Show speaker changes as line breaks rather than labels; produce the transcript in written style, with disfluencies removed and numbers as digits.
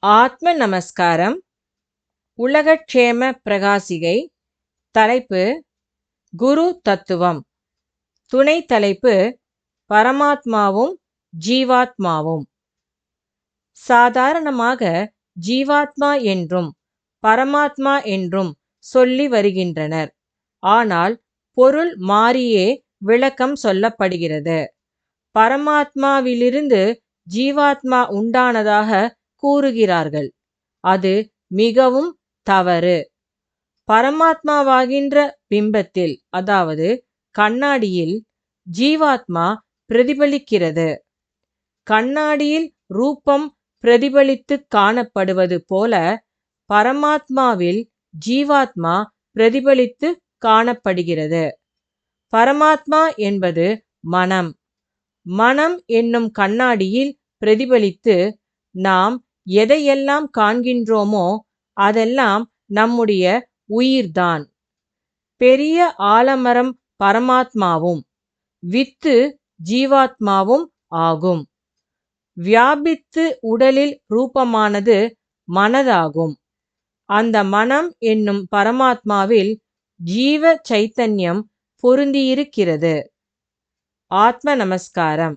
ஆத்ம நமஸ்காரம். உலகக்ஷேம பிரகாசிகை. தலைப்பு குரு தத்துவம். துணை தலைப்பு பரமாத்மாவும் ஜீவாத்மாவும். சாதாரணமாக ஜீவாத்மா என்றும் பரமாத்மா என்றும் சொல்லி வருகின்றனர். ஆனால் பொருள் மாறியே விளக்கம் சொல்லப்படுகிறது. பரமாத்மாவிலிருந்து ஜீவாத்மா உண்டானதாக கூறுகிறார்கள். அது மிகவும் தவறு. பரமாத்மாவாகின்ற பிம்பத்தில், அதாவது கண்ணாடியில் ஜீவாத்மா பிரதிபலிக்கிறது. கண்ணாடியில் ரூபம் பிரதிபலித்து காணப்படுவது போல பரமாத்மாவில் ஜீவாத்மா பிரதிபலித்து காணப்படுகிறது. பரமாத்மா என்பது மனம். மனம் என்னும் கண்ணாடியில் பிரதிபலித்து நாம் எதையெல்லாம் காண்கின்றோமோ அதெல்லாம் நம்முடைய உயிர்தான். பெரிய ஆலமரம் பரமாத்மாவும் வித்து ஜீவாத்மாவும் ஆகும். வியாபித்து உடலில் ரூபமானது மனதாகும். அந்த மனம் என்னும் பரமாத்மாவில் ஜீவ சைத்தன்யம் பொருந்தியிருக்கிறது. ஆத்ம நமஸ்காரம்.